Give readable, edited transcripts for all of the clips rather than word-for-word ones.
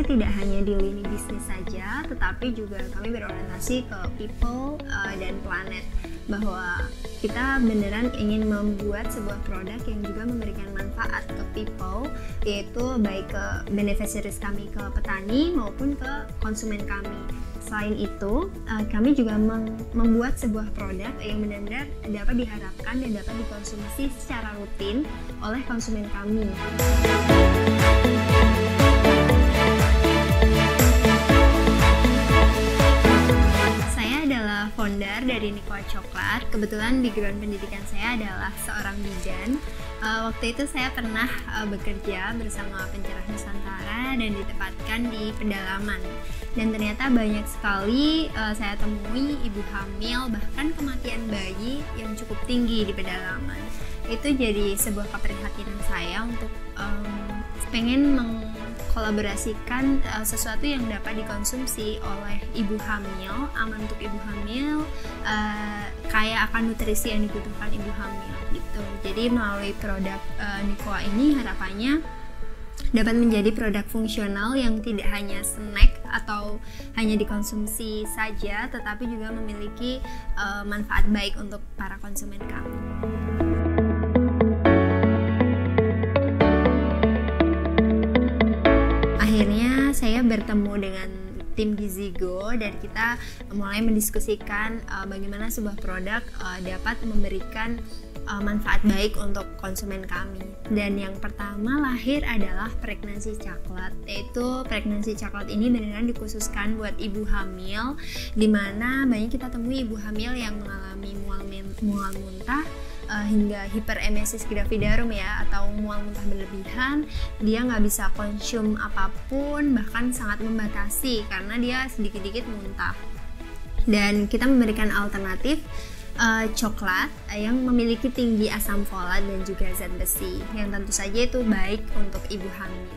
tidak hanya di lini bisnis saja, tetapi juga kami berorientasi ke people dan planet, bahwa kita beneran ingin membuat sebuah produk yang juga memberikan manfaat ke people, yaitu baik ke beneficiaries kami, ke petani maupun ke konsumen kami. Selain itu, kami juga membuat sebuah produk yang benar-benar dapat diharapkan dan dapat dikonsumsi secara rutin oleh konsumen kami. Saya adalah founder dari Nikoa Coklat. Kebetulan background pendidikan saya adalah seorang bidan. Waktu itu saya pernah bekerja bersama Pencerah Nusantara dan ditempatkan di pedalaman. Dan ternyata banyak sekali saya temui ibu hamil, bahkan kematian bayi yang cukup tinggi di pedalaman. Itu jadi sebuah keprihatinan saya untuk pengen mengkolaborasikan sesuatu yang dapat dikonsumsi oleh ibu hamil, aman untuk ibu hamil, kaya akan nutrisi yang dibutuhkan ibu hamil gitu. Jadi melalui produk Nikoa ini harapannya dapat menjadi produk fungsional yang tidak hanya snack atau hanya dikonsumsi saja, tetapi juga memiliki manfaat baik untuk para konsumen kami. Akhirnya saya bertemu dengan tim Gizigo dan kita mulai mendiskusikan bagaimana sebuah produk dapat memberikan manfaat baik untuk konsumen kami. Dan yang pertama lahir adalah pregnancy coklat, yaitu pregnancy coklat ini benar-benar dikhususkan buat ibu hamil, dimana banyak kita temui ibu hamil yang mengalami mual muntah hingga hiperemesis gravidarum ya, atau mual muntah berlebihan. Dia nggak bisa konsum apapun, bahkan sangat membatasi karena dia sedikit-sedikit muntah. Dan kita memberikan alternatif coklat yang memiliki tinggi asam folat dan juga zat besi yang tentu saja itu baik untuk ibu hamil.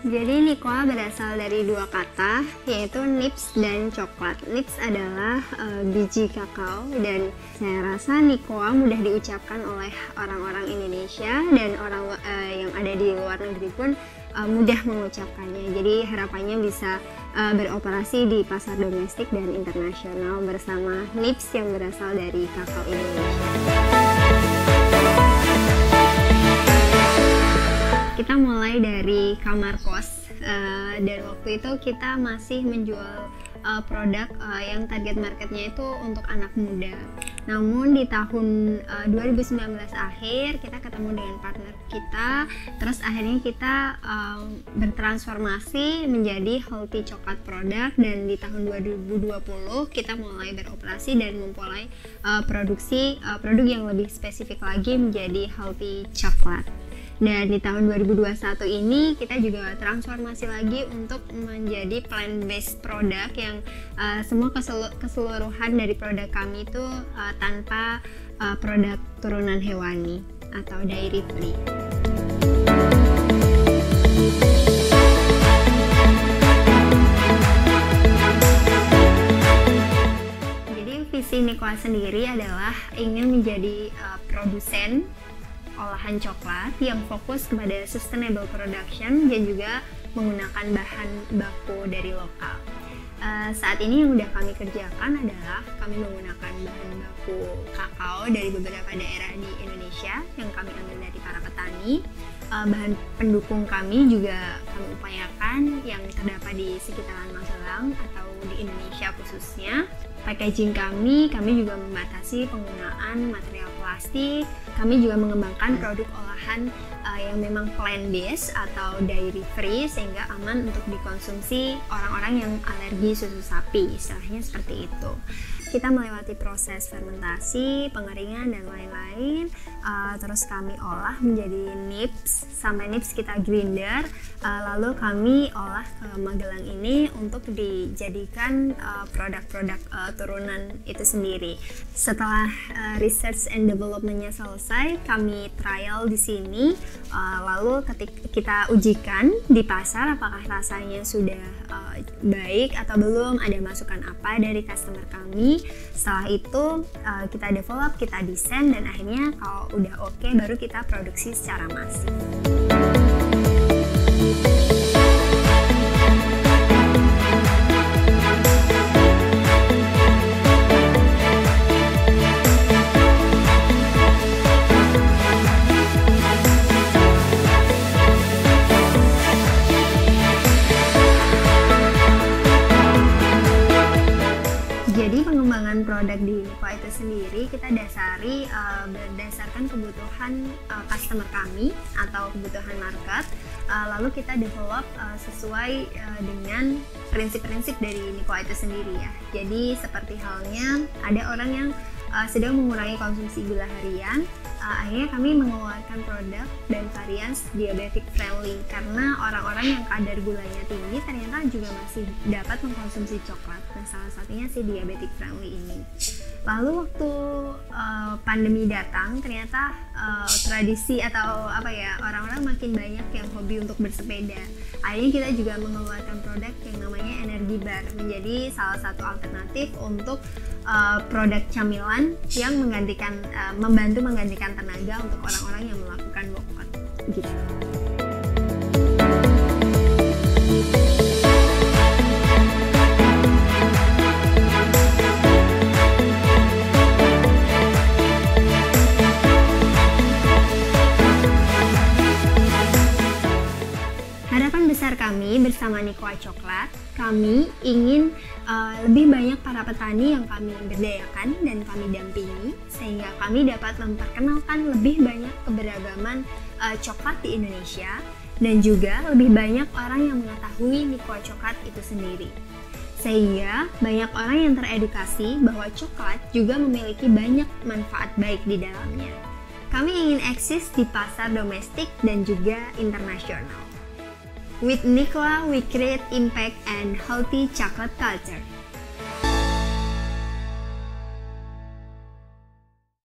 Jadi Nikoa berasal dari dua kata, yaitu nips dan coklat. Nips adalah biji kakao, dan saya rasa Nikoa mudah diucapkan oleh orang-orang Indonesia dan orang yang ada di luar negeri pun mudah mengucapkannya. Jadi harapannya bisa beroperasi di pasar domestik dan internasional bersama nips yang berasal dari kakao Indonesia. Kita mulai dari kamar kos, dan waktu itu kita masih menjual produk yang target marketnya itu untuk anak muda. Namun di tahun 2019 akhir kita ketemu dengan partner kita, terus akhirnya kita bertransformasi menjadi healthy coklat produk, dan di tahun 2020 kita mulai beroperasi dan memulai produksi produk yang lebih spesifik lagi menjadi healthy coklat. Dan di tahun 2021 ini kita juga transformasi lagi untuk menjadi plant-based produk yang semua keseluruhan dari produk kami itu tanpa produk turunan hewani atau dairy free. Jadi visi Nikoa sendiri adalah ingin menjadi produsen olahan coklat yang fokus kepada sustainable production dan juga menggunakan bahan baku dari lokal. Saat ini yang udah kami kerjakan adalah kami menggunakan bahan baku kakao dari beberapa daerah di Indonesia yang kami ambil dari para petani. Bahan pendukung kami juga kami upayakan yang terdapat di sekitaran Magelang atau di Indonesia khususnya. Packaging kami juga membatasi penggunaan material plastik. Kami juga mengembangkan produk olahan yang memang plant-based atau dairy free sehingga aman untuk dikonsumsi orang-orang yang alergi susu sapi, istilahnya seperti itu. Kita melewati proses fermentasi, pengeringan, dan lain-lain. Terus kami olah menjadi nips, sampai nips kita grinder. Lalu kami olah ke Magelang ini untuk dijadikan produk-produk turunan itu sendiri. Setelah research and development-nya selesai, kami trial di sini. Lalu ketika kita ujikan di pasar apakah rasanya sudah baik atau belum, ada masukan apa dari customer kami. Setelah itu kita develop, kita desain, dan akhirnya kalau udah oke baru kita produksi secara massif. produk di Nikoa itu sendiri kita dasari berdasarkan kebutuhan customer kami atau kebutuhan market, lalu kita develop sesuai dengan prinsip-prinsip dari Nikoa itu sendiri ya. Jadi seperti halnya ada orang yang sedang mengurangi konsumsi gula harian, akhirnya kami mengeluarkan produk dan varian diabetic friendly karena orang-orang yang kadar gulanya tinggi ternyata juga masih dapat mengkonsumsi coklat. Nah, salah satunya si diabetic friendly ini. Lalu waktu pandemi datang, ternyata tradisi atau orang-orang makin banyak yang hobi untuk bersepeda. Akhirnya kita juga mengeluarkan produk yang namanya Energy Bar, menjadi salah satu alternatif untuk produk camilan yang membantu menggantikan tenaga untuk orang-orang yang melakukan workout gitu. Harapan besar kami bersama Nikoa Coklat, kami ingin lebih banyak para petani yang kami berdayakan dan kami dampingi sehingga kami dapat memperkenalkan lebih banyak keberagaman coklat di Indonesia dan juga lebih banyak orang yang mengetahui Nikoa Coklat itu sendiri. Sehingga banyak orang yang teredukasi bahwa coklat juga memiliki banyak manfaat baik di dalamnya. Kami ingin eksis di pasar domestik dan juga internasional. With Nikoa, we create impact and healthy chocolate culture.